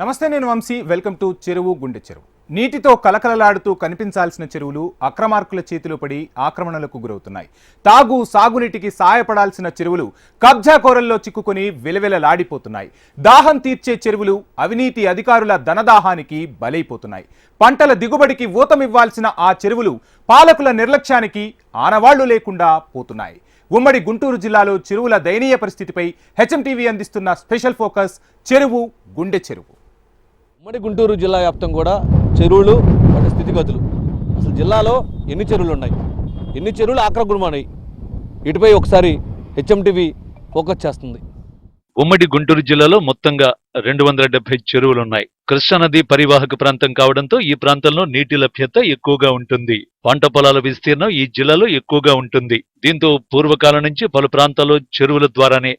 నమస్తే, నేను Vamsi. Welcome to చెరువు గుండె చెరువు. నీటితో కలకలలాడుతూ కనిపించాల్సిన చెరువులు అక్రమార్కుల చేతిలో పడి ఆక్రమణలకు గురవుతున్నాయి. సాగునీటికి సాయపడాల్సిన చెరువులు కబ్జా కోరల్లో చిక్కుకొని విలవిలలాడిపోతున్నాయి. దాహం తీర్చే చెరువులు అవినీతి అధికారుల ధనదాహానికి బలైపోతున్నాయి. పంటల దిగుబడికి ఊతమివ్వాల్సిన ఆ చెరువులు పాలకుల నిర్లక్ష్యానికి ఆనవాళ్లు లేకుండా పోతున్నాయి. ఉమ్మడి గుంటూరు జిల్లాలో చెరువుల దయనీయ పరిస్థితిపై హెచ్ఎంటీవీ అందిస్తున్న స్పెషల్ ఫోకస్ చెరువు గుండె చెరువు. ఉమ్మడి గుంటూరు జిల్లా వ్యాప్తం కూడా చెరువులు వాటి స్థితిగతులు, అసలు జిల్లాలో ఎన్ని చెరువులు ఉన్నాయి, ఎన్ని చెరువులు ఆక్రమణమయ్యాయి, ఇటుపై ఒకసారి హెచ్ఎంటీవీ ఫోకస్ చేస్తుంది. ఉమ్మడి గుంటూరు జిల్లాలో మొత్తంగా 270 చెరువులున్నాయి. కృష్ణానది పరివాహక ప్రాంతం కావడంతో ఈ ప్రాంతంలో నీటి లభ్యత ఎక్కువగా ఉంటుంది. పంట పొలాల విస్తీర్ణం ఈ జిల్లాలో ఎక్కువగా ఉంటుంది. దీంతో పూర్వకాలం నుంచి పలు ప్రాంతాల్లో చెరువుల ద్వారానే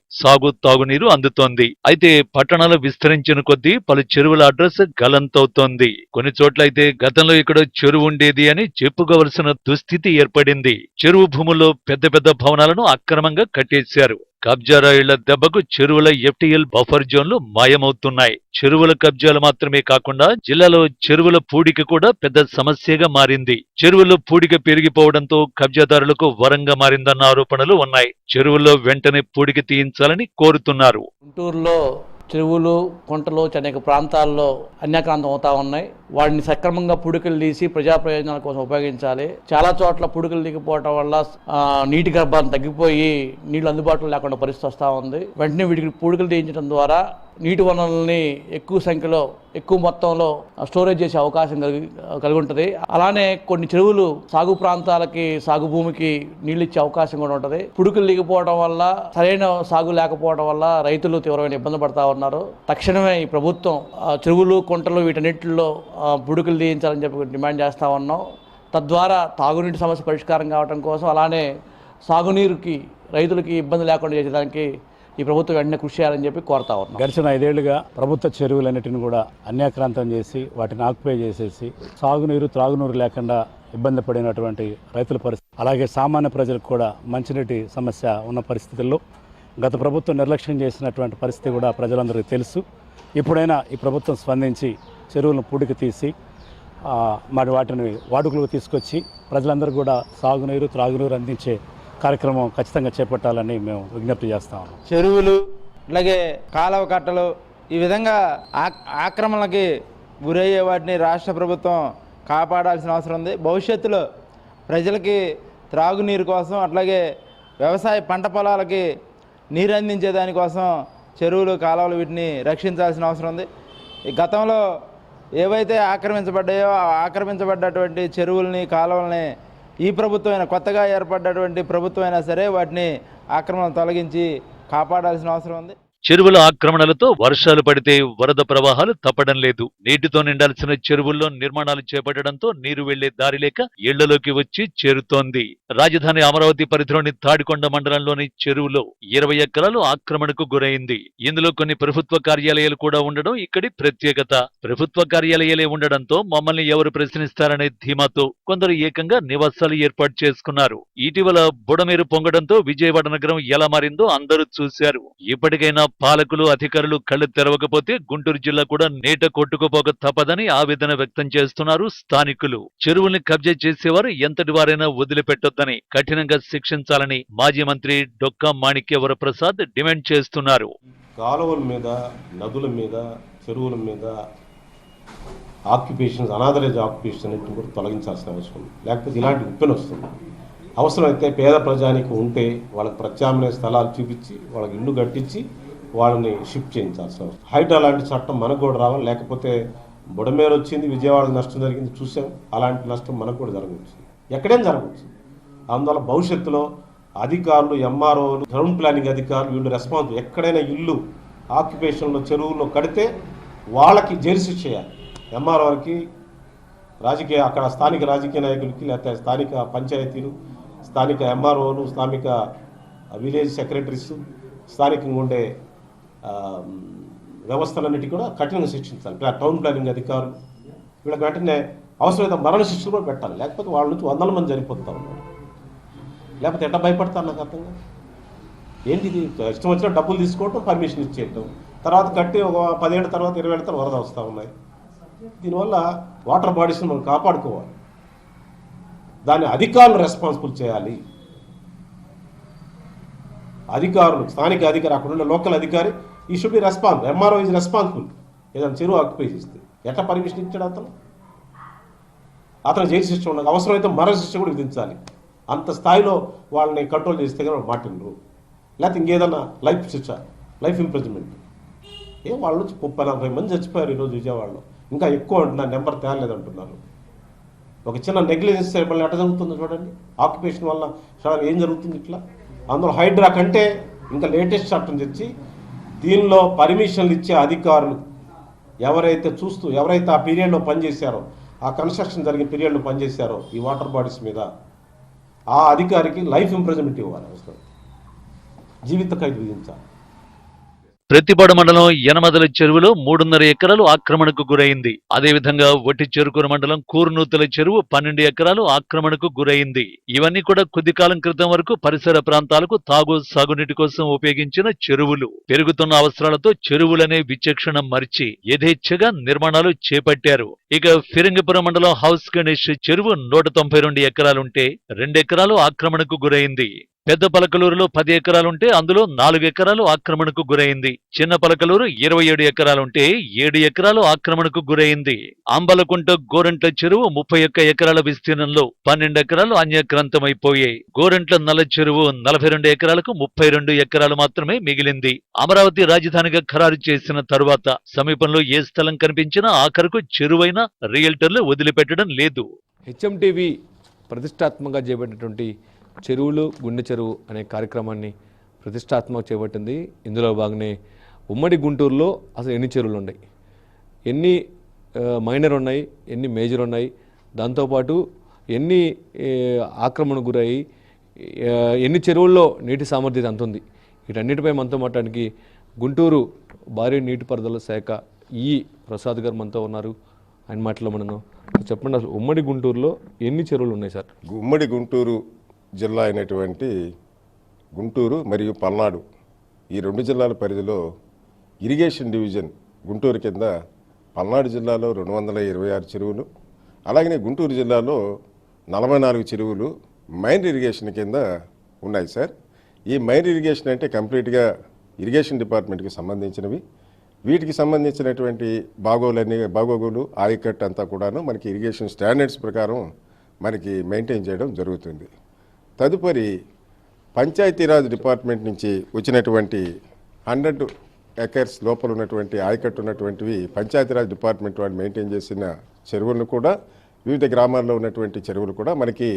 తాగునీరు అందుతోంది. అయితే పట్టణాలు విస్తరించిన కొద్దీ పలు చెరువుల అడ్రస్ గలంతవుతోంది. కొన్ని చోట్ల అయితే గతంలో ఇక్కడ చెరువు ఉండేది అని చెప్పుకోవలసిన దుస్థితి ఏర్పడింది. చెరువు భూముల్లో పెద్ద పెద్ద భవనాలను అక్రమంగా కట్టేశారు. కబ్జారాయిళ్ల దెబ్బకు చెరువుల ఎఫ్టీఎల్ బఫర్ జోన్లు మాయమవుతున్నాయి. చెరువుల కబ్జాలు మాత్రమే కాకుండా జిల్లాలో చెరువుల పూడిక కూడా పెద్ద సమస్యగా మారింది. చెరువుల్లో పూడిక పెరిగిపోవడంతో కబ్జాదారులకు వరంగా మారిందన్న ఆరోపణలు ఉన్నాయి. చెరువుల్లో వెంటనే పూడిక తీయించాలని కోరుతున్నారు. గుంటూరులో చెరువులు, కుంటలు అనేక ప్రాంతాల్లో అన్యాక్రాంతం అవుతా ఉన్నాయి. వాటిని సక్రమంగా పూడికలు తీసి ప్రజా ప్రయోజనాల కోసం ఉపయోగించాలి. చాలా చోట్ల పూడికలు దిగిపోవడం వల్ల నీటి గర్భాన్ని తగ్గిపోయి నీళ్లు అందుబాటులో లేకుండా పరిస్థితి వస్తూ ఉంది. వెంటనే వీటికి పూడికలు తీయించడం ద్వారా నీటి వనరుల్ని ఎక్కువ సంఖ్యలో, ఎక్కువ మొత్తంలో స్టోరేజ్ చేసే అవకాశం కలిగి ఉంటుంది. అలానే కొన్ని చెరువులు సాగు ప్రాంతాలకి, సాగు భూమికి నీళ్ళు ఇచ్చే అవకాశం కూడా ఉంటుంది. పుడుకులు దిగిపోవడం వల్ల, సరైన సాగు లేకపోవడం వల్ల రైతులు తీవ్రమైన ఇబ్బంది పడతా ఉన్నారు. తక్షణమే ఈ ప్రభుత్వం చెరువులు, కుంటలు వీటన్నిటిలో పుడుకులు తీయించాలని చెప్పి డిమాండ్ చేస్తూ ఉన్నాం. తద్వారా తాగునీటి సమస్య పరిష్కారం కావడం కోసం, అలానే సాగునీరుకి రైతులకి ఇబ్బంది లేకుండా చేసేదానికి ఈ ప్రభుత్వం వెంటనే కృషి చేయాలని చెప్పి కోరుతా ఉన్నాం. గడిచిన 5 ఏళ్లుగా ప్రభుత్వ చెరువులన్నిటిని కూడా అన్యాక్రాంతం చేసి వాటిని ఆక్యుపై చేసేసి సాగునీరు, త్రాగునీరు లేకుండా ఇబ్బంది పడినటువంటి రైతుల పరిస్థితి, అలాగే సామాన్య ప్రజలకు కూడా మంచినీటి సమస్య ఉన్న పరిస్థితుల్లో గత ప్రభుత్వం నిర్లక్ష్యం చేసినటువంటి పరిస్థితి కూడా ప్రజలందరికీ తెలుసు. ఇప్పుడైనా ఈ ప్రభుత్వం స్పందించి చెరువులను పూడికి తీసి మరి వాటిని వాడుకలకు తీసుకొచ్చి ప్రజలందరూ కూడా సాగునీరు, త్రాగునీరు అందించే కార్యక్రమం ఖచ్చితంగా చేపట్టాలని మేము విజ్ఞప్తి చేస్తాము. చెరువులు, అలాగే కాలువ కట్టలు ఈ విధంగా ఆక్రమణలకి గురయ్యే వాటిని రాష్ట్ర ప్రభుత్వం కాపాడాల్సిన అవసరం ఉంది. భవిష్యత్తులో ప్రజలకి త్రాగునీరు కోసం, అట్లాగే వ్యవసాయ పంట పొలాలకి నీరు అందించే దానికోసం చెరువులు, కాలువలు వీటిని రక్షించాల్సిన అవసరం ఉంది. ఈ గతంలో ఏవైతే ఆక్రమించబడ్డాయో ఆక్రమించబడ్డటువంటి చెరువుల్ని, కాలువల్ని ఈ ప్రభుత్వమైనా, కొత్తగా ఏర్పడ్డటువంటి ప్రభుత్వమైనా సరే వాటిని ఆక్రమణ తొలగించి కాపాడాల్సిన అవసరం ఉంది. చెరువుల ఆక్రమణలతో వర్షాలు పడితే వరద ప్రవాహాలు తప్పడం లేదు. నీటితో నిండాల్సిన చెరువుల్లో నిర్మాణాలు చేపట్టడంతో నీరు వెళ్లే దారి లేక ఇళ్లలోకి వచ్చి చేరుతోంది. రాజధాని అమరావతి పరిధిలోని తాడికొండ మండలంలోని చెరువులో 20 ఎకరాలు ఆక్రమణకు గురైంది. ఇందులో కొన్ని ప్రభుత్వ కార్యాలయాలు కూడా ఉండడం ఇక్కడి ప్రత్యేకత. ప్రభుత్వ కార్యాలయాలే ఉండడంతో మమ్మల్ని ఎవరు ప్రశ్నిస్తారనే ధీమాతో కొందరు ఏకంగా నివాసాలు ఏర్పాటు చేసుకున్నారు. ఇటీవల బుడమేరు పొంగడంతో విజయవాడ నగరం ఎలా మారిందో అందరూ చూశారు. ఇప్పటికైనా పాలకులు, అధికారులు కళ్లు తెరవకపోతే గుంటూరు జిల్లా కూడా నీట కొట్టుకుపోక తప్పదని ఆవేదన వ్యక్తం చేస్తున్నారు స్థానికులు. చెరువుల్ని కబ్జా చేసేవారు ఎంతటి వారైనా వదిలిపెట్టొద్దని, కఠినంగా శిక్షించాలని మాజీ మంత్రి డొక్కా మాణిక్య వరప్రసాద్ డిమాండ్ చేస్తున్నారు. కాలువల మీద, నదుల మీద, చెరువుల మీద ఆక్యుపేషన్స్, అనాథరైజ్ ఆక్యుపేషన్ అన్నింటిని కూడా తొలగించాల్సిన అవసరం ఉంది. లేకపోతే ఇలాంటి ఉప్పెన వస్తుంది. అవసరమైతే పేద ప్రజానికి ఉంటే వాళ్ళకి ప్రత్యామ్నాయ స్థలాలు చూపించి, వాళ్ళకి ఇల్లు కట్టించి వాళ్ళని షిఫ్ట్ చేయించాల్సిన అవసరం. హైడ్రా లాంటి చట్టం మనకు కూడా రావాలి. లేకపోతే బుడమేరు వచ్చింది, విజయవాడకు నష్టం జరిగింది, చూసాం. అలాంటి నష్టం మనకు కూడా జరగవచ్చు, ఎక్కడైనా జరగవచ్చు. అందువల్ల భవిష్యత్తులో అధికారులు, ఎంఆర్ఓలు, గ్రౌండ్ ప్లానింగ్ అధికారులు వీళ్ళు రెస్పాన్స్, ఎక్కడైనా ఇల్లు ఆక్యుపేషన్లో చెరువుల్లో కడితే వాళ్ళకి జైలు శిక్ష చేయాలి. ఎంఆర్ఓకి, అక్కడ స్థానిక రాజకీయ నాయకులకి, లేకపోతే స్థానిక పంచాయతీలు, స్థానిక ఎంఆర్ఓలు, స్థానిక విలేజ్ సెక్రటరీస్, స్థానికంగా ఉండే వ్యవస్థలన్నిటి కూడా కఠినంగా శిక్షించాలి. టౌన్ ప్లానింగ్ అధికారులు వీళ్ళకి వెంటనే అవసరమైతే మరణ శిక్షలు కూడా పెట్టాలి. లేకపోతే వాళ్ళ నుంచి 100 మంది చనిపోతూ ఉన్నారు. లేకపోతే ఎట్లా భయపడతారు నాకు అర్థంగా. ఏంటిది? ఇష్టం వచ్చిన డబ్బులు తీసుకోవటం, పర్మిషన్ ఇచ్చేయటం, తర్వాత కట్టి ఒక 10 ఏళ్ళ తర్వాత 20 ఏళ్ళ తర్వాత వరద వస్తూ ఉన్నాయి. దీనివల్ల వాటర్ బాడీస్ని మనం కాపాడుకోవాలి. దాన్ని అధికారులు రెస్పాన్సిబుల్ చేయాలి. అధికారులు, స్థానిక అధికారి, అక్కడ ఉన్న లోకల్ అధికారి ఈ should be response. MRO is responsible. ఏదైనా చెరువు ఆక్యుపై చేస్తే ఎట్లా పర్మిషన్ ఇచ్చాడు అతను జైలు శిక్ష ఉండదు, అవసరమైతే మరణ శిక్ష కూడా విధించాలి. అంత స్థాయిలో వాళ్ళని కంట్రోల్ చేస్తే కానీ మాటిండ్రు. లేకపోతే ఇంకేదన్నా లైఫ్ శిక్ష, లైఫ్ ఇంప్రిజన్మెంట్. వాళ్ళ నుంచి 30-40 మంది చచ్చిపోయారు ఈరోజు విజయవాడలో. ఇంకా ఎక్కువ అంటున్నారు, నెంబర్ తేలేదంటున్నారు. ఒక చిన్న నెగ్లిజెన్స్ మళ్ళీ ఎట్లా జరుగుతుందో చూడండి. ఆక్యుపేషన్ వల్ల ఏం జరుగుతుంది ఇట్లా. అందులో హైడ్రా కంటే ఇంకా లేటెస్ట్ చట్టం తెచ్చి దీనిలో పర్మిషన్లు ఇచ్చే అధికారులు ఎవరైతే ఆ పీరియడ్లో పనిచేశారో, ఆ కన్స్ట్రక్షన్ జరిగిన పీరియడ్లో పనిచేశారో ఈ వాటర్ బాడీస్ మీద, ఆ అధికారికి లైఫ్ ఇంప్రిజన్మెంట్ ఇవ్వాలి, అవసరం జీవిత ఖైదు విధించాలి. ప్రతిపాడు మండలం యనమదల చెరువులో 3.5 ఎకరాలు ఆక్రమణకు గురైంది. అదేవిధంగా వట్టి చెరుకూరు మండలం కూర్నూతల చెరువు 12 ఎకరాలు ఆక్రమణకు గురైంది. ఇవన్నీ కూడా కొద్ది కాలం క్రితం వరకు పరిసర ప్రాంతాలకు సాగునీటి కోసం ఉపయోగించిన చెరువులు. పెరుగుతున్న అవసరాలతో చెరువులనే విచక్షణ మరిచి యథేచ్ఛగా నిర్మాణాలు చేపట్టారు. ఇక ఫిరంగిపురం మండలం హౌస్ గణేష్ చెరువు 192 ఎకరాలుంటే 2 ఎకరాలు ఆక్రమణకు గురైంది. పెద్ద పలకలూరులో 10 ఎకరాలుంటే అందులో 4 ఎకరాలు ఆక్రమణకు గురైంది. చిన్న పలకలూరు 27 ఎకరాలుంటే 7 ఎకరాలు ఆక్రమణకు గురైంది. అంబలకుంట గోరంట్ల చెరువు 31 ఎకరాల విస్తీర్ణంలో 12 ఎకరాలు అన్యాక్రాంతమైపోయాయి. గోరంట్ల నల్ల చెరువు 42 ఎకరాలకు 32 ఎకరాలు మాత్రమే మిగిలింది. అమరావతి రాజధానిగా ఖరారు చేసిన తరువాత సమీపంలో ఏ స్థలం కనిపించినా ఆఖరుకు చెరువైన రియల్టర్లు వదిలిపెట్టడం లేదు. హెచ్ఎంటీవీ ప్రతిష్టాత్మకంగా చేపట్టినటువంటి చెరువులు గుండె చెరువు అనే కార్యక్రమాన్ని ప్రతిష్టాత్మక చేపట్టింది. ఇందులో భాగంగా ఉమ్మడి గుంటూరులో అసలు ఎన్ని చెరువులు ఉన్నాయి, ఎన్ని మైనర్ ఉన్నాయి, ఎన్ని మేజర్ ఉన్నాయి, దాంతోపాటు ఎన్ని ఆక్రమణకు గురయ్యి, ఎన్ని చెరువుల్లో నీటి సామర్థ్యత అంత ఉంది, వీటన్నిటిపై మనతో మాట్లాడడానికి గుంటూరు భారీ నీటిపారుదల శాఖ ప్రసాద్ గారు మనతో ఉన్నారు. ఆయన మాటలో మనం చెప్పండి, అసలు ఉమ్మడి గుంటూరులో ఎన్ని చెరువులు ఉన్నాయి సార్? ఉమ్మడి గుంటూరు జిల్లా అయినటువంటి గుంటూరు మరియు పల్నాడు, ఈ 2 జిల్లాల పరిధిలో ఇరిగేషన్ డివిజన్ గుంటూరు కింద పల్నాడు జిల్లాలో 226 చెరువులు, అలాగనే గుంటూరు జిల్లాలో 44 చెరువులు మైన్ ఇరిగేషన్ కింద ఉన్నాయి సార్. ఈ మైన్ ఇరిగేషన్ అంటే కంప్లీట్గా ఇరిగేషన్ డిపార్ట్మెంట్కి సంబంధించినవి. వీటికి సంబంధించినటువంటి బాగోగులు ఆయకట్టు అంతా కూడాను మనకి ఇరిగేషన్ స్టాండర్డ్స్ ప్రకారం మనకి మెయింటైన్ చేయడం జరుగుతుంది. తదుపరి పంచాయతీరాజ్ డిపార్ట్మెంట్ నుంచి వచ్చినటువంటి 100 ఎకర్స్ లోపల ఉన్నటువంటి ఆయకట్టు ఉన్నటువంటివి పంచాయతీరాజ్ డిపార్ట్మెంట్ వాళ్ళు మెయింటైన్ చేసిన చెరువులను కూడా, వివిధ గ్రామాల్లో ఉన్నటువంటి చెరువులు కూడా మనకి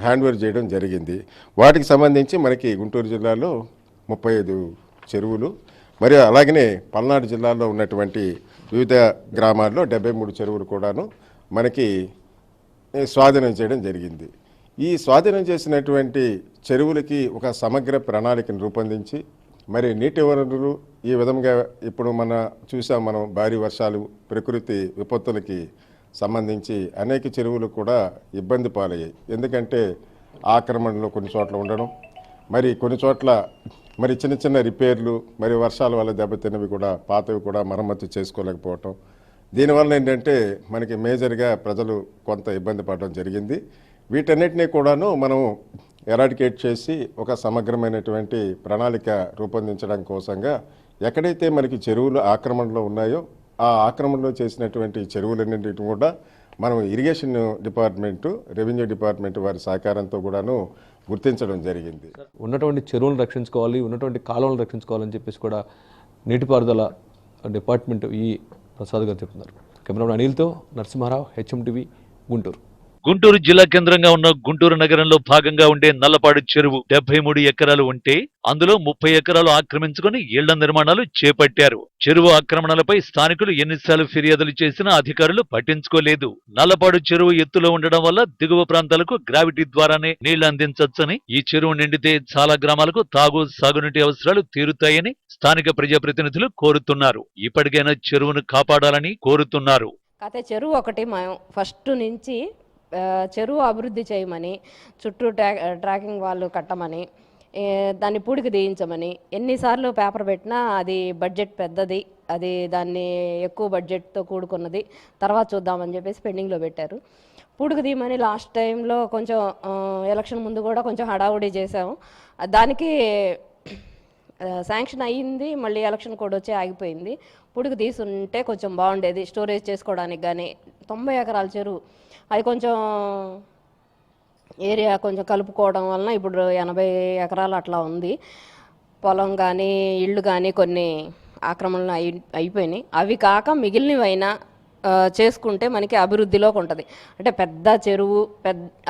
హ్యాండ్ ఓవర్ చేయడం జరిగింది. వాటికి సంబంధించి మనకి గుంటూరు జిల్లాలో 35 చెరువులు, మరియు అలాగనే పల్నాడు జిల్లాలో ఉన్నటువంటి వివిధ గ్రామాల్లో 73 చెరువులు కూడాను మనకి స్వాధీనం చేయడం జరిగింది. ఈ స్వాధీనం చేసినటువంటి చెరువులకి ఒక సమగ్ర ప్రణాళికను రూపొందించి, మరి నీటి వనరులు ఈ విధంగా ఇప్పుడు మనం భారీ వర్షాలు, ప్రకృతి విపత్తులకి సంబంధించి అనేక చెరువులు కూడా ఇబ్బంది పాలయ్యాయి. ఎందుకంటే ఆక్రమణలో కొన్ని చోట్ల ఉండడం, మరి కొన్ని చోట్ల మరి చిన్న రిపేర్లు, మరి వర్షాల వల్ల దెబ్బతిన్నవి కూడా, పాతవి కూడా మరమ్మతు చేసుకోలేకపోవటం, దీనివల్ల ఏంటంటే మనకి మేజర్గా ప్రజలు కొంత ఇబ్బంది పడడం జరిగింది. వీటన్నిటినీ కూడాను మనం ఎరాడికేట్ చేసి ఒక సమగ్రమైనటువంటి ప్రణాళిక రూపొందించడం కోసంగా ఎక్కడైతే మనకి చెరువులు ఆక్రమణలో ఉన్నాయో ఆ ఆక్రమణలో చేసినటువంటి చెరువులన్నింటినీ కూడా మనం ఇరిగేషన్ డిపార్ట్మెంటు, రెవెన్యూ డిపార్ట్మెంట్ వారి సహకారంతో కూడాను గుర్తించడం జరిగింది. ఉన్నటువంటి చెరువులను రక్షించుకోవాలి, ఉన్నటువంటి కాలువలను రక్షించుకోవాలని చెప్పేసి కూడా నీటిపారుదల డిపార్ట్మెంట్ ప్రసాద్ గారు చెప్తున్నారు. కెమెరామెన్ అనిల్తో నరసింహారావు, హెచ్ఎంటీవీ, గుంటూరు. గుంటూరు జిల్లా కేంద్రంగా ఉన్న గుంటూరు నగరంలో భాగంగా ఉండే నల్లపాడు చెరువు 73 ఎకరాలు ఉంటే అందులో 30 ఎకరాలు ఆక్రమించుకుని ఇళ్ల నిర్మాణాలు చేపట్టారు. చెరువు ఆక్రమణలపై స్థానికులు ఎన్నిసార్లు ఫిర్యాదులు చేసినా అధికారులు పట్టించుకోలేదు. నల్లపాడు చెరువు ఎత్తులో ఉండడం వల్ల దిగువ ప్రాంతాలకు గ్రావిటీ ద్వారానే నీళ్లు అందించొచ్చని, ఈ చెరువు నిండితే చాలా గ్రామాలకు సాగునీటి అవసరాలు తీరుతాయని స్థానిక ప్రజాప్రతినిధులు కోరుతున్నారు. ఇప్పటికైనా చెరువును కాపాడాలని కోరుతున్నారు. చెరువు ఒకటి మేము ఫస్ట్ నుంచి చెరువు అభివృద్ధి చేయమని, చుట్టూ ట్రాకింగ్ వాళ్ళు కట్టమని, దాన్ని పూడికి తీయించమని. ఎన్నిసార్లు పేపర్ పెట్టినా అది బడ్జెట్ పెద్దది, అది దాన్ని ఎక్కువ బడ్జెట్తో కూడుకున్నది, తర్వాత చూద్దామని చెప్పేసి పెండింగ్లో పెట్టారు. పూడికి తీయమని లాస్ట్ టైంలో కొంచెం ఎలక్షన్ ముందు కూడా కొంచెం హడావుడి చేసాము. దానికి శాంక్షన్ అయ్యింది, మళ్ళీ ఎలక్షన్ కోడ్ వచ్చి ఆగిపోయింది. పూడికి తీసుంటే కొంచెం బాగుండేది స్టోరేజ్ చేసుకోవడానికి. కానీ 90 ఎకరాల చెరువు, అది కొంచెం ఏరియా కొంచెం కలుపుకోవడం వలన ఇప్పుడు 80 ఎకరాలు అట్లా ఉంది. పొలం కానీ ఇళ్ళు కానీ కొన్ని ఆక్రమణలు అయిపోయినాయి. అవి కాక మిగిలినవైనా చేసుకుంటే మనకి అభివృద్ధిలోకి ఉంటుంది. అంటే పెద్ద చెరువు,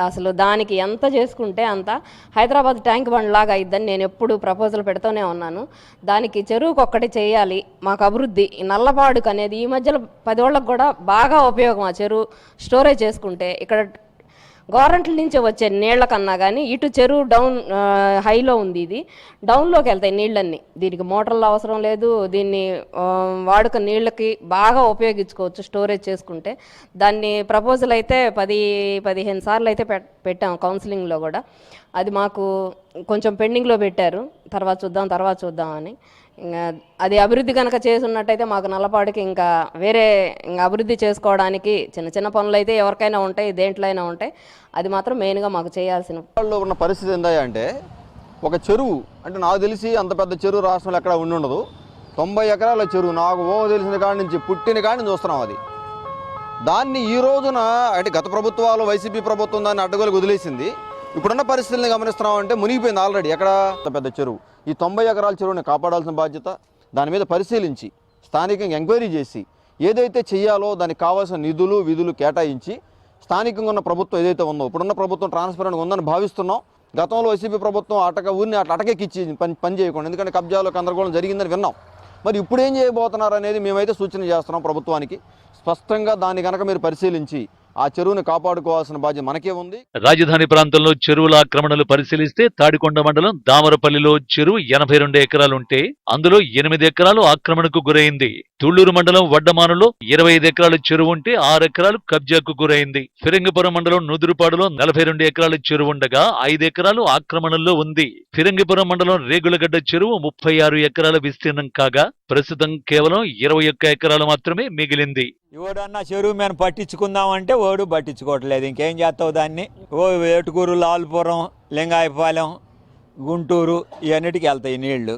అసలు దానికి ఎంత చేసుకుంటే అంత హైదరాబాద్ ట్యాంక్ బండ్ లాగా అయిద్దని నేను ఎప్పుడు ప్రపోజల్ పెడుతూనే ఉన్నాను. దానికి చెరువుకి ఒక్కటి చేయాలి మాకు అభివృద్ధి. ఈ నల్లపాడుకు అనేది ఈ మధ్యలో 10 ఏళ్ళకు కూడా బాగా ఉపయోగం. ఆ చెరువు స్టోరేజ్ చేసుకుంటే ఇక్కడ గవర్నమెంట్ల నుంచి వచ్చే నీళ్ల కన్నా కానీ ఇటు చెరువు డౌన్ హైలో ఉంది, ఇది డౌన్లోకి వెళ్తాయి నీళ్ళన్నీ. దీనికి మోటార్లు అవసరం లేదు, దీన్ని వాడుక నీళ్ళకి బాగా ఉపయోగించుకోవచ్చు స్టోరేజ్ చేసుకుంటే. దాన్ని ప్రపోజల్ అయితే 10-15 సార్లు అయితే పెట్టాం కౌన్సిలింగ్లో కూడా. అది మాకు కొంచెం పెండింగ్లో పెట్టారు, తర్వాత చూద్దాం అని. ఇంకా అది అభివృద్ధి కనుక చేసి ఉన్నట్టయితే మాకు నల్లపాడికి ఇంకా వేరే అభివృద్ధి చేసుకోవడానికి చిన్న పనులు అయితే ఎవరికైనా ఉంటాయి, దేంట్లో అయినా ఉంటాయి. అది మాత్రం మెయిన్గా మాకు చేయాల్సిన ఉన్న పరిస్థితి ఏందా అంటే, ఒక చెరువు అంటే నాకు తెలిసి అంత పెద్ద చెరువు రాష్ట్రంలో ఎక్కడ ఉండదు. 90 ఎకరాల చెరువు నాకు తెలిసిన కాడి నుంచి పుట్టిన కాడి నుంచి చూస్తున్నాం. అది దాన్ని ఈ రోజున అంటే గత ప్రభుత్వాలు వైసీపీ ప్రభుత్వం దాన్ని అడ్డగోలు వదిలేసింది. ఇప్పుడున్న పరిస్థితులను గమనిస్తున్నాం అంటే మునిగిపోయింది ఆల్రెడీ. ఎక్కడ పెద్ద చెరువు, ఈ 90 ఎకరాల చెరువుని కాపాడాల్సిన బాధ్యత, దాని మీద పరిశీలించి స్థానికంగా ఎంక్వైరీ చేసి ఏదైతే చేయాలో దానికి కావాల్సిన నిధులు విధులు కేటాయించి స్థానికంగా ఉన్న ప్రభుత్వం ఏదైతే ఉందో, ఇప్పుడున్న ప్రభుత్వం ట్రాన్స్పరెంట్గా ఉందని భావిస్తున్నాం. గతంలో వైసీపీ ప్రభుత్వం ఊరిని అటకెక్కిచ్చి పని చేయకుండా, ఎందుకంటే కబ్జాలో గందరగోళం జరిగిందని విన్నాం. మరి ఇప్పుడు ఏం చేయబోతున్నారు అనేది మేమైతే సూచన చేస్తున్నాం ప్రభుత్వానికి. స్పష్టంగా దాన్ని కనుక మీరు పరిశీలించి ఆ చెరువుని కాపాడుకోవాల్సిన బాధ్యత మనకే ఉంది. రాజధాని ప్రాంతంలో చెరువుల ఆక్రమణలు పరిశీలిస్తే తాడికొండ మండలం దామరపల్లిలో చెరువు 82 ఎకరాలుంటే అందులో 8 ఎకరాలు ఆక్రమణకు గురైంది. తుళ్లూరు మండలం వడ్డమానులో 25 ఎకరాల చెరువు ఉంటే 6 ఎకరాలు కబ్జాకు గురైంది. ఫిరంగిపురం మండలం నుదురుపాడులో 42 ఎకరాల చెరువు ఉండగా 5 ఎకరాలు ఆక్రమణల్లో ఉంది. ఫిరంగిపురం మండలం రేగులగడ్డ చెరువు 36 ఎకరాల విస్తీర్ణం కాగా ప్రస్తుతం కేవలం 21 ఎకరాలు మాత్రమే మిగిలింది. ఎవడన్నా చెరువు మేము పట్టించుకుందామంటే ఓడు పట్టించుకోవట్లేదు. ఇంకేం చేస్తావు దాన్ని? ఏటుకూరు, లాల్పురం, లింగాయపాలెం, గుంటూరు ఇవన్నిటికి వెళ్తాయి నీళ్లు,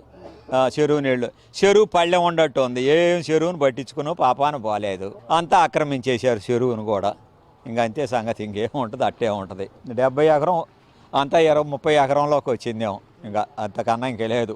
చెరువు నీళ్లు. చెరువు పళ్ళెం ఉండట్టు ఉంది, ఏం చెరువును పట్టించుకున్నావు పాపాన పోలేదు. అంతా ఆక్రమించేశారు చెరువును కూడా. ఇంకా అంతే సంగతి, ఇంకేం ఉంటుంది, అట్టే ఉంటుంది. 70 ఎకరం అంతా 20-30 ఎకరంలోకి వచ్చిందేమో. ఇంకా అంతకన్నా ఇంకే లేదు,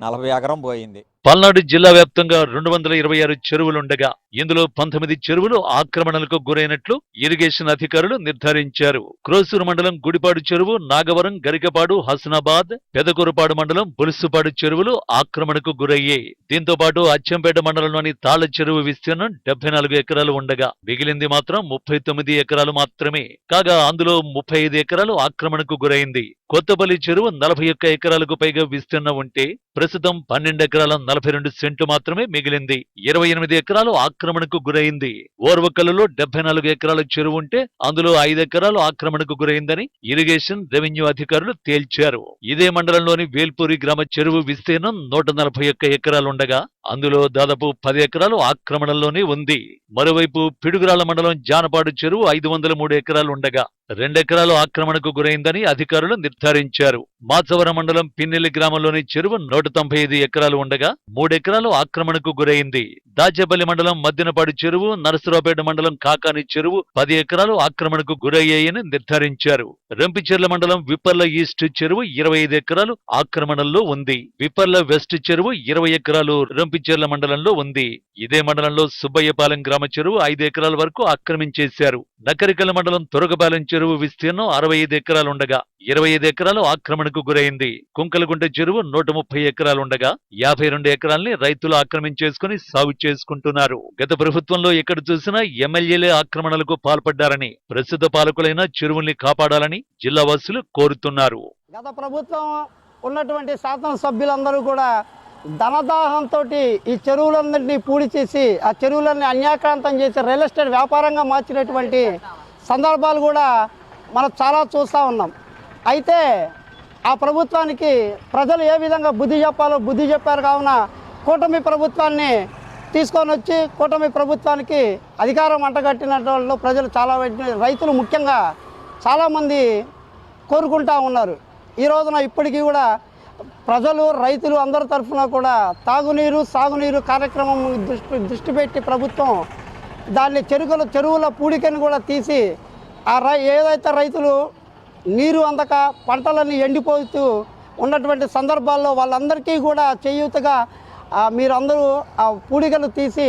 40 ఎకరం పోయింది. పల్నాడు జిల్లా వ్యాప్తంగా 226 చెరువులుండగా ఇందులో 19 చెరువులు ఆక్రమణలకు గురైనట్లు ఇరిగేషన్ అధికారులు నిర్ధారించారు. క్రోసూరు మండలం గుడిపాడు చెరువు, నాగవరం, గరికపాడు, హసనాబాద్, పెదకూరుపాడు మండలం బులుసుపాడు చెరువులు ఆక్రమణకు గురయ్యాయి. దీంతో పాటు అచ్చంపేట మండలంలోని తాళ్ల చెరువు విస్తీర్ణం 74 ఎకరాలు ఉండగా మిగిలింది మాత్రం 39 ఎకరాలు మాత్రమే. కాగా అందులో 35 ఎకరాలు ఆక్రమణకు గురైంది. కొత్తపల్లి చెరువు 41 ఎకరాలకు పైగా విస్తీర్ణం ఉంటే ప్రస్తుతం 12 ఎకరాల 42 సెంట్లు మాత్రమే మిగిలింది. 28 ఎకరాలు ఆక్రమణకు గురైంది. ఓర్వకల్లులో 74 ఎకరాల చెరువు ఉంటే అందులో 5 ఎకరాలు ఆక్రమణకు గురైందని ఇరిగేషన్ రెవెన్యూ అధికారులు తేల్చారు. ఇదే మండలంలోని వేల్పూరి గ్రామ చెరువు విస్తీర్ణం 141 ఎకరాలుండగా అందులో దాదాపు 10 ఎకరాలు ఆక్రమణలోనే ఉంది. మరోవైపు పిడుగురాళ్ల మండలం జానపాడు చెరువు 503 ఎకరాలుండగా 2 ఎకరాలు ఆక్రమణకు గురైందని అధికారులు నిర్ధారించారు. మాచవరం మండలం పిన్నెల్లి గ్రామంలోని చెరువు 195 ఎకరాలు ఉండగా 3 ఎకరాలు ఆక్రమణకు గురైంది. దాచేపల్లి మండలం మద్దినపాడు చెరువు, నరసరావుపేట మండలం కాకాని చెరువు 10 ఎకరాలు ఆక్రమణకు గురయ్యాయని నిర్ధారించారు. రంపిచెర్ల మండలం విప్పర్ల ఈస్ట్ చెరువు 25 ఎకరాలు ఆక్రమణలో ఉంది. విప్పర్ల వెస్ట్ చెరువు 20 ఎకరాలు రంపిచెర్ల మండలంలో ఉంది. ఇదే మండలంలో సుబ్బయ్యపాలెం గ్రామ చెరువు 5 ఎకరాల వరకు ఆక్రమించేశారు. నకరికల మండలం తొరగపాలెం చెరువు విస్తీర్ణం 65 ఎకరాలుండగా 25 ఎకరాలు ఆక్రమణకు గురైంది. కుంకలగుంట చెరువు 130 ఎకరాలుండగా 52 ఎకరాల్ని రైతులు ఆక్రమించేసుకుని సాగు చేసుకుంటున్నారు. గత ప్రభుత్వంలో ఎక్కడ చూసినా ఎమ్మెల్యేలే ఆక్రమణలకు పాల్పడ్డారని, ప్రస్తుత పాలకులైన చెరువుల్ని కాపాడాలని జిల్లా వాసులు కోరుతున్నారు. గత ప్రభుత్వం ఉన్నటువంటి శాసనసభ్యులందరూ కూడా ధనదాహంతో ఈ చెరువులన్నింటినీ పూడి చేసి ఆ చెరువులన్నీ అన్యాక్రాంతం చేసి రియల్ ఎస్టేట్ వ్యాపారంగా మార్చినటువంటి సందర్భాలు కూడా మనం చాలా చూస్తూ ఉన్నాం. అయితే ఆ ప్రభుత్వానికి ప్రజలు ఏ విధంగా బుద్ధి చెప్పాలో బుద్ధి చెప్పారు. కావున కూటమి ప్రభుత్వాన్ని తీసుకొని వచ్చి కూటమి ప్రభుత్వానికి అధికారం అంటగట్టిన వాళ్ళు ప్రజలు చాలా రైతులు ముఖ్యంగా చాలామంది కోరుకుంటా ఉన్నారు. ఈ రోజున ఇప్పటికీ కూడా ప్రజలు రైతులు అందరి తరఫున కూడా తాగునీరు సాగునీరు కార్యక్రమం దృష్టి పెట్టి ప్రభుత్వం దాన్ని చెరువుల పూడికని కూడా తీసి ఏదైతే రైతులు నీరు అందక పంటలన్నీ ఎండిపోతూ ఉన్నటువంటి సందర్భాల్లో వాళ్ళందరికీ కూడా చేయూతగా మీరందరూ ఆ పూడికలు తీసి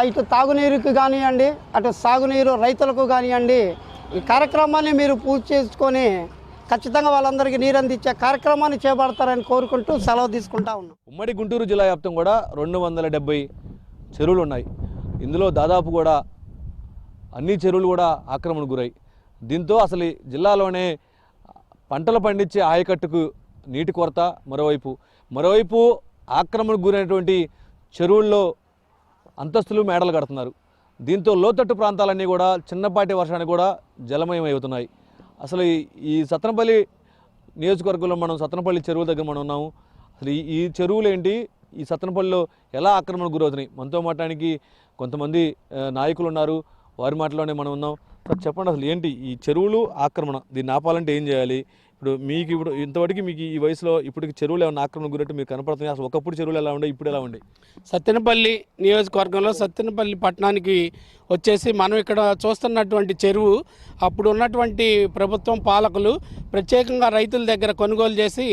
ఇటు తాగునీరుకి కానివ్వండి అటు సాగునీరు రైతులకు కానివ్వండి ఈ కార్యక్రమాన్ని మీరు పూర్తి చేసుకొని ఖచ్చితంగా వాళ్ళందరికీ నీరు అందించే కార్యక్రమాన్ని చేపడతారని కోరుకుంటూ సెలవు తీసుకుంటా ఉన్నాం. ఉమ్మడి గుంటూరు జిల్లా వ్యాప్తం కూడా 270 చెరువులు ఉన్నాయి. ఇందులో దాదాపు కూడా అన్ని చెరువులు కూడా ఆక్రమణకు గురై దీంతో అసలు జిల్లాలోనే పంటలు పండించే ఆయకట్టుకు నీటి కొరత, మరోవైపు ఆక్రమణకు గురైనటువంటి చెరువుల్లో అంతస్తులు మేడలు కడుతున్నారు. దీంతో లోతట్టు ప్రాంతాలన్నీ కూడా చిన్నపాటి వర్షానికి కూడా జలమయం అవుతున్నాయి. అసలు ఈ సత్తెనపల్లి నియోజకవర్గంలో మనం సత్తెనపల్లి చెరువు దగ్గర మనం ఉన్నాము. అసలు ఈ చెరువులు ఏంటి, ఈ సత్తెనపల్లిలో ఎలా ఆక్రమణకు గురవుతున్నాయి, మనతో మాట్లాడడానికి కొంతమంది నాయకులు ఉన్నారు, వారి మాటలోనే మనం ఉన్నాం. సార్ చెప్పండి, అసలు ఏంటి ఈ చెరువులు ఆక్రమణ, దీన్ని ఆపాలంటే ఏం చేయాలి? ఇప్పుడు ఇంతవరకు మీకు ఈ వయసులో ఇప్పటికి చెరువులు ఏమైనా ఆక్రమణ గురైతే మీకు కనపడుతున్నాయి? అసలు ఒకప్పుడు చెరువులు ఎలా ఉండే, ఇప్పుడు ఎలా ఉండే? సత్తెనపల్లి నియోజకవర్గంలో సత్తెనపల్లి పట్టణానికి వచ్చేసి మనం ఇక్కడ చూస్తున్నటువంటి చెరువు అప్పుడు ఉన్నటువంటి ప్రభుత్వం పాలకులు ప్రత్యేకంగా రైతుల దగ్గర కొనుగోలు చేసి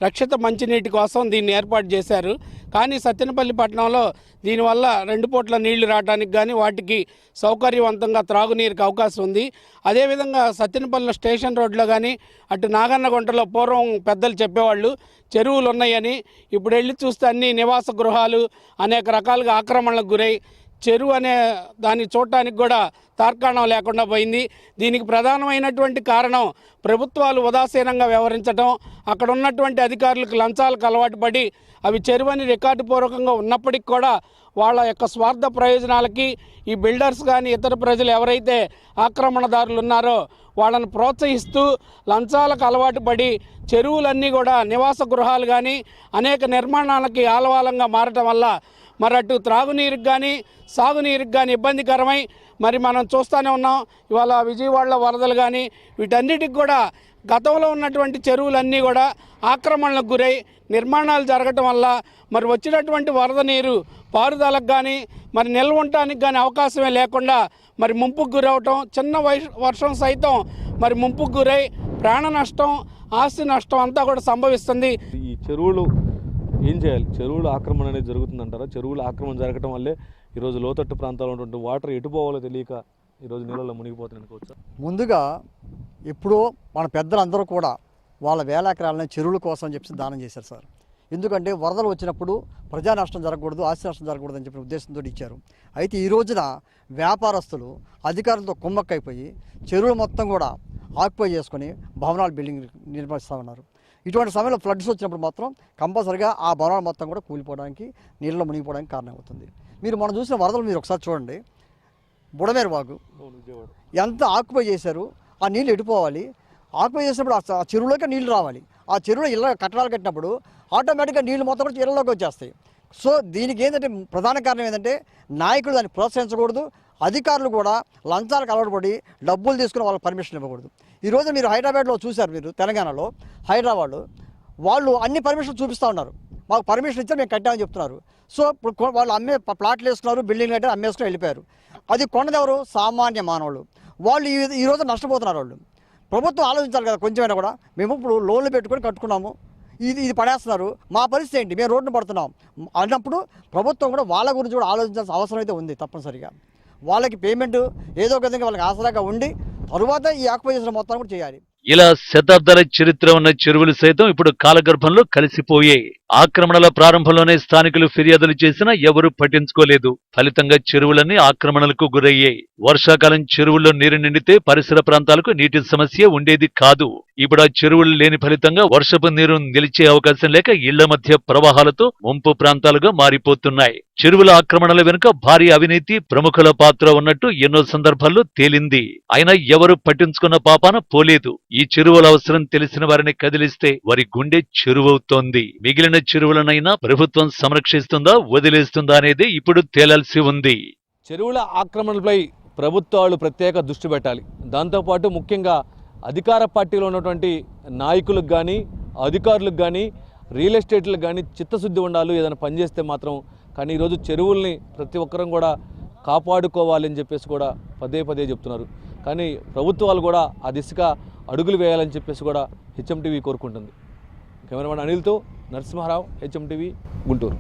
రక్షిత మంచినీటి కోసం దీన్ని ఏర్పాటు చేశారు. కానీ సత్తెనపల్లి పట్టణంలో దీనివల్ల 2 పూట్ల నీళ్లు రావడానికి కానీ వాటికి సౌకర్యవంతంగా త్రాగునీరుకి అవకాశం ఉంది. అదేవిధంగా సత్తెనపల్లి స్టేషన్ రోడ్లో కానీ అటు నాగన్నగుంటలో పూర్వం పెద్దలు చెప్పేవాళ్ళు చెరువులు ఉన్నాయని. ఇప్పుడు వెళ్ళి చూస్తే అన్ని నివాస గృహాలు అనేక రకాలుగా ఆక్రమణలకు గురై చెరువు అనే దాన్ని చూడటానికి కూడా తార్కాణం లేకుండా పోయింది. దీనికి ప్రధానమైనటువంటి కారణం ప్రభుత్వాలు ఉదాసీనంగా వ్యవహరించడం, అక్కడ ఉన్నటువంటి అధికారులకు లంచాలకు అలవాటు పడి అవి చెరువని రికార్డు పూర్వకంగా ఉన్నప్పటికీ కూడా వాళ్ళ యొక్క స్వార్థ ప్రయోజనాలకి ఈ బిల్డర్స్ కానీ ఇతర ప్రజలు ఎవరైతే ఆక్రమణదారులు ఉన్నారో వాళ్ళని ప్రోత్సహిస్తూ లంచాలకు అలవాటు పడి చెరువులన్నీ కూడా నివాస గృహాలు కానీ అనేక నిర్మాణాలకి ఆలవాలంగా మారటం వల్ల మరి అటు త్రాగునీరుకి కానీ సాగునీరుకి కానీ ఇబ్బందికరమై మరి మనం చూస్తూనే ఉన్నాం. ఇవాళ విజయవాడలో వరదలు కానీ వీటన్నిటికి కూడా గతంలో ఉన్నటువంటి చెరువులన్నీ కూడా ఆక్రమణలకు గురై నిర్మాణాలు జరగటం వల్ల మరి వచ్చినటువంటి వరద నీరు పారుదలకు కానీ మరి నిల్వ ఉండటానికి కానీ అవకాశమే లేకుండా మరి ముంపుకు గురవటం, చిన్న వర్షం సైతం మరి ముంపుకు గురై ప్రాణ నష్టం, ఆస్తి నష్టం అంతా కూడా సంభవిస్తుంది. ఈ చెరువులు ఏం చేయాలి? చెరువుల ఆక్రమణ అనేది జరుగుతుందంటారా? చెరువుల ఆక్రమణ జరగటం వల్లే ఈరోజు లోతట్టు ప్రాంతాల్లో ఉన్నటువంటి వాటర్ ఎటు పోవాలో తెలియక ఈరోజు నీళ్ళలో మునిగిపోతుంది అనుకోవచ్చు. ముందుగా ఎప్పుడో మన పెద్దలందరూ కూడా వాళ్ళ వేల ఎకరాలని చెరువుల కోసం చెప్పి దానం చేశారు సార్. ఎందుకంటే వరదలు వచ్చినప్పుడు ప్రజా నష్టం జరగకూడదు, ఆస్తి నష్టం జరగకూడదు అని చెప్పిన ఉద్దేశంతో ఇచ్చారు. అయితే ఈ రోజున వ్యాపారస్తులు అధికారులతో కుమ్మక్కైపోయి చెరువులు మొత్తం కూడా ఆక్యుపై చేసుకొని భవనాలు బిల్డింగ్ నిర్మిస్తూ ఉన్నారు. ఇటువంటి సమయంలో ఫ్లడ్స్ వచ్చినప్పుడు మాత్రం కంపల్సరిగా ఆ భవనాలు మొత్తం కూడా కూలిపోవడానికి, నీళ్ళలో మునిగిపోవడానికి కారణం అవుతుంది. మనం చూసిన వరదలు మీరు ఒకసారి చూడండి. బుడమేరు వాగు ఎంత ఆక్యుపై చేశారు, ఆ నీళ్ళు ఎడిపోవాలి. ఆక్యుపై చేసినప్పుడు ఆ చెరువులోకి నీళ్లు రావాలి. ఆ చెరువులో ఇళ్ళ కట్టడాలు కట్టినప్పుడు ఆటోమేటిక్గా నీళ్లు మొత్తం కూడా ఇళ్ళలోకి వచ్చేస్తాయి. సో దీనికి ఏంటంటే ప్రధాన కారణం ఏంటంటే నాయకులు దాన్ని ప్రోత్సహించకూడదు, అధికారులు కూడా లంచాలకు అలవాటుపడి డబ్బులు తీసుకుని వాళ్ళకి పర్మిషన్ ఇవ్వకూడదు. ఈరోజు మీరు హైదరాబాద్లో చూశారు, మీరు తెలంగాణలో హైదరాబాద్ వాళ్ళు అన్ని పర్మిషన్లు చూపిస్తూ ఉన్నారు. మాకు పర్మిషన్ ఇచ్చారు, మేము కట్టామని చెప్తున్నారు. సో ఇప్పుడు వాళ్ళు ప్లాట్లు వేసుకున్నారు, బిల్డింగ్లు కట్టారు, అమ్మేసుకుని వెళ్ళిపోయారు. అది కొన్నదెవరు? సామాన్య మానవులు. వాళ్ళు ఈరోజు నష్టపోతున్నారు. వాళ్ళు ప్రభుత్వం ఆలోచించాలి కదా కొంచెమైనా కూడా. మేము ఇప్పుడు లోన్లు పెట్టుకొని కట్టుకున్నాము, ఇది పడేస్తున్నారు, మా పరిస్థితి ఏంటి, మేము రోడ్డును పడుతున్నాం అన్నప్పుడు ప్రభుత్వం కూడా వాళ్ళ గురించి కూడా ఆలోచించాల్సిన అవసరం అయితే ఉంది. తప్పనిసరిగా వాళ్ళకి పేమెంట్ ఏదో ఒక విధంగా వాళ్ళకి ఆసరాగా ఉండి తరువాత ఈ ఆక్యుపై మొత్తాన్ని కూడా చేయాలి. ఇలా శతాబ్దాల చరిత్ర ఉన్న చెరువులు సైతం ఇప్పుడు కాలగర్భంలో కలిసిపోయాయి. ఆక్రమణల ప్రారంభంలోనే స్థానికులు ఫిర్యాదులు చేసినా ఎవరూ పట్టించుకోలేదు. ఫలితంగా చెరువులన్నీ ఆక్రమణలకు గురయ్యాయి. వర్షాకాలం చెరువుల్లో నీరు నిండితే పరిసర ప్రాంతాలకు నీటి సమస్య ఉండేది కాదు. ఇప్పుడు ఆ చెరువులు లేని ఫలితంగా వర్షపు నీరు నిలిచే అవకాశం లేక ఇళ్ల మధ్య ప్రవాహాలతో ముంపు ప్రాంతాలుగా మారిపోతున్నాయి. చెరువుల ఆక్రమణల వెనుక భారీ అవినీతి, ప్రముఖుల పాత్ర ఉన్నట్టు ఎన్నో సందర్భాల్లో తేలింది. అయినా ఎవరు పట్టించుకున్న పాపాన పోలేదు. ఈ చెరువుల అవసరం తెలిసిన వారిని కదిలిస్తే వారి గుండె చెరువవుతోంది. మిగిలిన చెరువులనైనా ప్రభుత్వం సంరక్షిస్తుందా, వదిలేస్తుందా అనేది ఇప్పుడు తేలాల్సి ఉంది. చెరువుల ఆక్రమణలపై ప్రభుత్వాలు ప్రత్యేక దృష్టి పెట్టాలి. దాంతోపాటు ముఖ్యంగా అధికార పార్టీలో ఉన్నటువంటి నాయకులకు కానీ అధికారులకు కానీ రియల్ ఎస్టేట్లకు కానీ చిత్తశుద్ధి ఉండాలి. ఏదైనా పనిచేస్తే మాత్రం. కానీ ఈరోజు చెరువుల్ని ప్రతి ఒక్కరం కూడా కాపాడుకోవాలని చెప్పేసి కూడా పదే పదే చెప్తున్నారు. కానీ ప్రభుత్వాలు కూడా ఆ దిశగా అడుగులు వేయాలని చెప్పేసి కూడా హెచ్ఎం టీవీ కోరుకుంటుంది. కెమెరామెన్ అనిల్తో నరసింహారావు, హెచ్ఎం టీవీ, గుంటూరు.